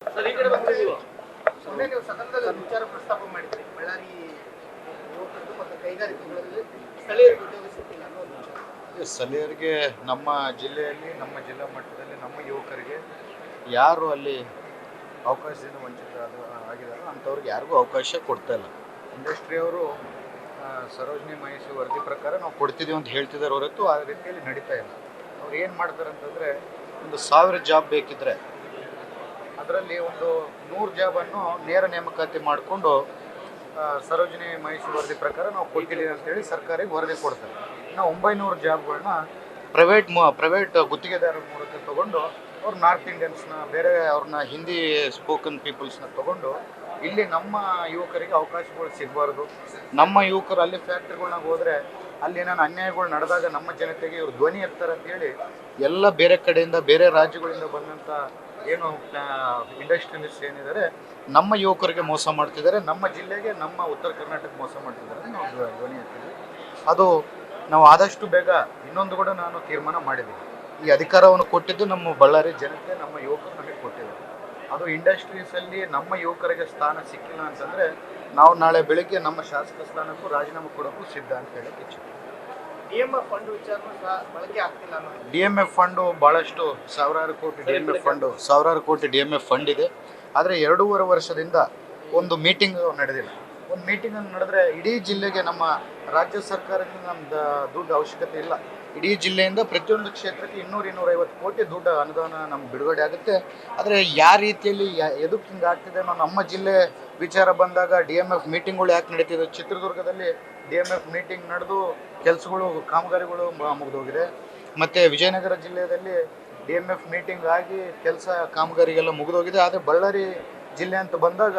Sir ಈ ಕಡೆ ಬಂದ್ರೆ ಸುಮ್ಮನೆ ನೀವು ಸದನದಲ್ಲಿ ವಿಚಾರ ಪ್ರಸ್ತಾಪ ಮಾಡಿದ್ರಿ. ಬಳ್ಳಾರಿ ಯುವಕರು ಮತ್ತು ಕೈಗಾರಿಕೆಗಳಲ್ಲಿ ಸ್ಥಳೀಯರಿಗೆ ಉದ್ಯೋಗ ಸಿಕ್ಕಿಲ್ಲ ಅನ್ನೋ ಒಂದು ವಿಚಾರ. ಸ್ಥಳೀಯರಿಗೆ ನಮ್ಮ ಜಿಲ್ಲೆಯಲ್ಲಿ ನಮ್ಮ ಜಿಲ್ಲಾ ಮಟ್ಟದಲ್ಲಿ ನಮ್ಮ ಯುವಕರಿಗೆ ಯಾರು ಅಲ್ಲಿ ಅವಕಾಶದಿಂದ ಆಗಿದಾರೋ ಅಂಥವ್ರಿಗೆ ಯಾರಿಗೂ ಅವಕಾಶ ಕೊಡ್ತಾ ಇಲ್ಲ. ಇಂಡಸ್ಟ್ರಿಯವರು ಸರೋಜಿನಿ ಮಹೇಶ್ ವರದಿ ಪ್ರಕಾರ ನಾವು ಕೊಡ್ತಿದ್ದೀವಿ ಅಂತ ಹೇಳ್ತಿದ್ದಾರೆ ಹೊರತು ಆ ರೀತಿಯಲ್ಲಿ ನಡೀತಾ ಇಲ್ಲ. ಅವ್ರು ಏನು ಮಾಡ್ತಾರೆ ಅಂತಂದರೆ, ಒಂದು 1000 ಜಾಬ್ ಬೇಕಿದ್ರೆ ಅದರಲ್ಲಿ ಒಂದು 100 ಜಾಬನ್ನು ನೇರ ನೇಮಕಾತಿ ಮಾಡಿಕೊಂಡು ಸರೋಜಿನಿ ಮಹೇಶ್ ವರದಿ ಪ್ರಕಾರ ನಾವು ಕೊಡ್ತಿದ್ದೀವಿ ಅಂತೇಳಿ ಸರ್ಕಾರಿಗೆ ವರದಿ ಕೊಡ್ತಾರೆ. ಇನ್ನು 900 ಜಾಬ್ಗಳನ್ನ ಪ್ರೈವೇಟ್ ಗುತ್ತಿಗೆದಾರರ ಮೂಲಕ ತೊಗೊಂಡು ಅವ್ರು ನಾರ್ತ್ ಇಂಡಿಯನ್ಸ್ನ, ಬೇರೆ ಅವ್ರನ್ನ ಹಿಂದಿ ಸ್ಪೋಕನ್ ಪೀಪಲ್ಸ್ನ ತೊಗೊಂಡು ಇಲ್ಲಿ ನಮ್ಮ ಯುವಕರಿಗೆ ಅವಕಾಶಗಳು ಸಿಗಬಾರ್ದು. ನಮ್ಮ ಯುವಕರು ಅಲ್ಲಿ ಫ್ಯಾಕ್ಟ್ರಿಗಳ್ನಾಗ ಹೋದರೆ ಅಲ್ಲಿ ಏನೇನು ಅನ್ಯಾಯಗಳು ನಡೆದಾಗ ನಮ್ಮ ಜನತೆಗೆ ಇವರು ಧ್ವನಿ ಎತ್ತಾರೆ ಅಂತೇಳಿ ಎಲ್ಲ ಬೇರೆ ಕಡೆಯಿಂದ, ಬೇರೆ ರಾಜ್ಯಗಳಿಂದ ಬಂದಂಥ ಏನು ಇಂಡಸ್ಟ್ರಿಯಲಿಸ್ಟ್ ಏನಿದ್ದಾರೆ ನಮ್ಮ ಯುವಕರಿಗೆ ಮೋಸ ಮಾಡ್ತಿದ್ದಾರೆ, ನಮ್ಮ ಜಿಲ್ಲೆಗೆ, ನಮ್ಮ ಉತ್ತರ ಕರ್ನಾಟಕ ಮೋಸ ಮಾಡ್ತಿದ್ದಾರೆ. ನಾವು ಧ್ವನಿ ಎತ್ತಿದ್ದೀವಿ. ಅದು ನಾವು ಆದಷ್ಟು ಬೇಗ ಇನ್ನೊಂದು ಕೂಡ ನಾನು ತೀರ್ಮಾನ ಮಾಡಿದ್ದೀನಿ. ಈ ಅಧಿಕಾರವನ್ನು ಕೊಟ್ಟಿದ್ದು ನಮ್ಮ ಬಳ್ಳಾರಿ ಜನತೆ, ನಮ್ಮ ಯುವಕರು ನಮಗೆ ಕೊಟ್ಟಿದ್ದಾರೆ. ಅದು ಇಂಡಸ್ಟ್ರೀಸಲ್ಲಿ ನಮ್ಮ ಯುವಕರಿಗೆ ಸ್ಥಾನ ಸಿಕ್ಕಿಲ್ಲ ಅಂತಂದರೆ ನಾವು ನಾಳೆ ಬೆಳಿಗ್ಗೆ ನಮ್ಮ ಶಾಸಕ ಸ್ಥಾನಕ್ಕೂ ರಾಜೀನಾಮೆ ಕೊಡೋಕ್ಕೂ ಸಿದ್ಧ ಅಂತ ಹೇಳಕ್ಕೆ ಇಚ್ಛೆ. DMF ಫಂಡ್ ವಿಚಾರನೂ ಸಹ ಬಳಕೆ ಆಗ್ತಿಲ್ಲ ಅನ್ನೋ. DMF ಫಂಡು ಭಾಳಷ್ಟು ಸಾವಿರಾರು ಕೋಟಿ DMF ಫಂಡ್ ಇದೆ. ಆದರೆ 2.5 ವರ್ಷದಿಂದ ಒಂದು ಮೀಟಿಂಗ್ ನಡೆದಿಲ್ಲ. ಒಂದು ಮೀಟಿಂಗನ್ನು ನಡೆದ್ರೆ ಇಡೀ ಜಿಲ್ಲೆಗೆ ನಮ್ಮ ರಾಜ್ಯ ಸರ್ಕಾರದಿಂದ ನಮ್ದು ದುಡ್ಡು ಅವಶ್ಯಕತೆ ಇಲ್ಲ. ಇಡೀ ಜಿಲ್ಲೆಯಿಂದ ಪ್ರತಿಯೊಂದು ಕ್ಷೇತ್ರಕ್ಕೆ 200-250 ಕೋಟಿ ದುಡ್ಡು ಅನುದಾನ ನಮ್ಗೆ ಬಿಡುಗಡೆ ಆಗುತ್ತೆ. ಆದರೆ ಯಾವ ರೀತಿಯಲ್ಲಿ ಎದಕ್ಕೆ ಹಿಂಗೆ ಆಗ್ತಿದೆ ಅನ್ನೋ ನಮ್ಮ ಜಿಲ್ಲೆ ವಿಚಾರ ಬಂದಾಗ DMF ಮೀಟಿಂಗ್ಗಳು ಯಾಕೆ ನಡೀತಿದೆ? ಚಿತ್ರದುರ್ಗದಲ್ಲಿ DMF ಮೀಟಿಂಗ್ ನಡೆದು ಕೆಲಸಗಳು, ಕಾಮಗಾರಿಗಳು ಮುಗಿದೋಗಿದೆ. ಮತ್ತು ವಿಜಯನಗರ ಜಿಲ್ಲೆಯಲ್ಲಿ DMF ಮೀಟಿಂಗ್ ಆಗಿ ಕೆಲಸ ಕಾಮಗಾರಿಗೆಲ್ಲ ಮುಗಿದೋಗಿದೆ. ಆದರೆ ಬಳ್ಳಾರಿ ಜಿಲ್ಲೆ ಅಂತ ಬಂದಾಗ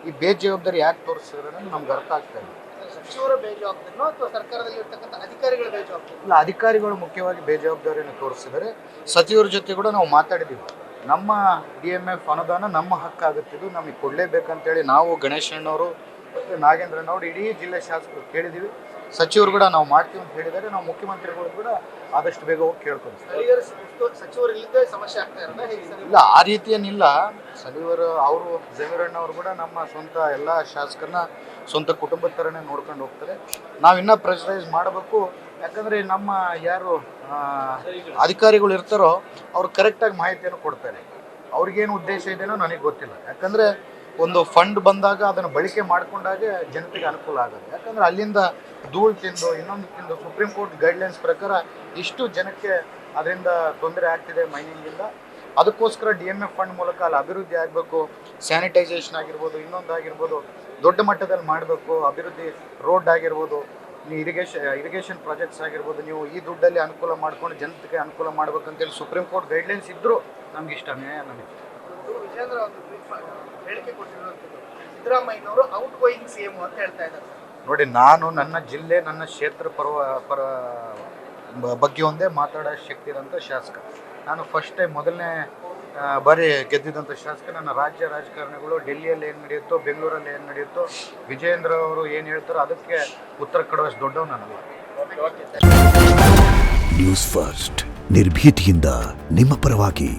ಈ ಬೇಜವಾಬ್ದಾರಿ ಯಾಕೆ ತೋರಿಸಿದ್ರೆ ಅನ್ನೋದು ನಮ್ಗೆ ಅರ್ಥ ಆಗ್ತಾ ಇಲ್ಲ. ಸಚಿವರ ಬೇಜವಾಬ್ದಾರಿನೋ ಅಥವಾ ಸರ್ಕಾರದಲ್ಲಿ ಇರ್ತಕ್ಕಂಥ ಅಧಿಕಾರಿಗಳ ಬೇಜವಾಬ್ದಾರಿ? ಇಲ್ಲ, ಅಧಿಕಾರಿಗಳು ಮುಖ್ಯವಾಗಿ ಬೇಜವಾಬ್ದಾರಿಯನ್ನು ತೋರಿಸಿದ್ದಾರೆ. ಸಚಿವರ ಜೊತೆ ಕೂಡ ನಾವು ಮಾತಾಡಿದ್ದೀವಿ. ನಮ್ಮ DMF ಅನುದಾನ ನಮ್ಮ ಹಕ್ಕಾಗುತ್ತಿದ್ದು ನಮಗೆ ಕೊಡಲೇಬೇಕಂತೇಳಿ ನಾವು ಗಣೇಶಣ್ಣವರು ಮತ್ತು ನಾಗೇಂದ್ರನವರು ಇಡೀ ಜಿಲ್ಲೆ ಶಾಸಕರು ಕೇಳಿದ್ದೀವಿ. ಸಚಿವರು ಕೂಡ ನಾವು ಮಾಡ್ತೀವಿ ಅಂತ ಹೇಳಿದ್ದಾರೆ. ನಾವು ಮುಖ್ಯಮಂತ್ರಿಗಳು ಕೂಡ ಆದಷ್ಟು ಬೇಗ ಹೋಗಿ ಕೇಳ್ಕೊಂಡು. ಸಚಿವರು ಇಲ್ಲದೆ ಸಮಸ್ಯೆ ಆಗ್ತಾ ಇರೋದ? ಇಲ್ಲ, ಆ ರೀತಿಯೇನಿಲ್ಲ. ಸಚಿವರು ಅವರು ಜಮೀರಣ್ಣವರು ಕೂಡ ನಮ್ಮ ಸ್ವಂತ ಎಲ್ಲ ಶಾಸಕರನ್ನ ಸ್ವಂತ ಕುಟುಂಬದ ಥರನೇ ನೋಡ್ಕೊಂಡು ಹೋಗ್ತಾರೆ. ನಾವಿನ್ನೂ ಪ್ರೆಷರೈಸ್ ಮಾಡಬೇಕು. ಯಾಕಂದರೆ ನಮ್ಮ ಯಾರು ಅಧಿಕಾರಿಗಳು ಇರ್ತಾರೋ ಅವ್ರು ಕರೆಕ್ಟಾಗಿ ಮಾಹಿತಿಯನ್ನು ಕೊಡ್ತಾರೆ. ಅವ್ರಿಗೇನು ಉದ್ದೇಶ ಇದೆಯೋ ನನಗೆ ಗೊತ್ತಿಲ್ಲ. ಯಾಕಂದರೆ ಒಂದು ಫಂಡ್ ಬಂದಾಗ ಅದನ್ನು ಬಳಕೆ ಮಾಡಿಕೊಂಡಾಗೆ ಜನತೆಗೆ ಅನುಕೂಲ ಆಗೋದು. ಯಾಕಂದರೆ ಅಲ್ಲಿಂದ ಧೂಳು ತಿಂದು ಇನ್ನೊಂದು ತಿಂದು ಸುಪ್ರೀಂ ಕೋರ್ಟ್ ಗೈಡ್ಲೈನ್ಸ್ ಪ್ರಕಾರ ಇಷ್ಟು ಜನಕ್ಕೆ ಅದರಿಂದ ತೊಂದರೆ ಆಗ್ತಿದೆ ಮೈನಿಂಗಿಂದ. ಅದಕ್ಕೋಸ್ಕರ DMF ಫಂಡ್ ಮೂಲಕ ಅಲ್ಲಿ ಅಭಿವೃದ್ಧಿ ಆಗಬೇಕು. ಸ್ಯಾನಿಟೈಸೇಷನ್ ಆಗಿರ್ಬೋದು, ಇನ್ನೊಂದಾಗಿರ್ಬೋದು, ದೊಡ್ಡ ಮಟ್ಟದಲ್ಲಿ ಮಾಡಬೇಕು. ಅಭಿವೃದ್ಧಿ ರೋಡ್ ಆಗಿರ್ಬೋದು, ಇರಿಗೇಷನ್ ಪ್ರಾಜೆಕ್ಟ್ಸ್ ಆಗಿರ್ಬೋದು, ನೀವು ಈ ದುಡ್ಡಲ್ಲಿ ಅನುಕೂಲ ಮಾಡ್ಕೊಂಡು ಜನತೆಗೆ ಅನುಕೂಲ ಮಾಡ್ಬೇಕಂತೇಳಿ ಸುಪ್ರೀಂ ಕೋರ್ಟ್ ಗೈಡ್ಲೈನ್ಸ್ ಇದ್ದರೂ ನಮ್ಗೆ ಇಷ್ಟ ನ್ಯಾಯ ನಮಗೆ. ವಿಜೇಂದ್ರ ಒಂದು ಹೇಳಿಕೆ ಕೊಟ್ಟಿರುವಂಥದ್ದು, ಸಿದ್ದರಾಮಯ್ಯನವರು ಔಟ್ ಗೋಯಿಂಗ್ CM ಅಂತ ಹೇಳ್ತಾ ಇದ್ದಾರೆ. ನೋಡಿ, ನಾನು ನನ್ನ ಜಿಲ್ಲೆ, ನನ್ನ ಕ್ಷೇತ್ರ ಬಗ್ಗೆ ಒಂದೇ ಮಾತಾಡೋ ಶಕ್ತಿ ಇರೋಂಥ ಶಾಸಕ. ನಾನು ಫಸ್ಟ್ ಟೈಮ್ ಮೊದಲನೇ ಬಾರಿ ಗೆದ್ದಿದ್ದಂಥ ಶಾಸಕ. ನನ್ನ ರಾಜ್ಯ ರಾಜಕಾರಣಿಗಳು ಡೆಲ್ಲಿಯಲ್ಲಿ ಏನು ನಡೆಯುತ್ತೋ, ಬೆಂಗಳೂರಲ್ಲಿ ಏನು ನಡೆಯುತ್ತೋ, ವಿಜೇಂದ್ರ ಅವರು ಏನು ಹೇಳ್ತಾರೋ ಅದಕ್ಕೆ ಉತ್ತರ ಕೊಡುವಷ್ಟು ದೊಡ್ಡವು ನನಗೆ. ನ್ಯೂಸ್ ಫಸ್ಟ್, ನಿರ್ಭೀತಿಯಿಂದ ನಿಮ್ಮ ಪರವಾಗಿ.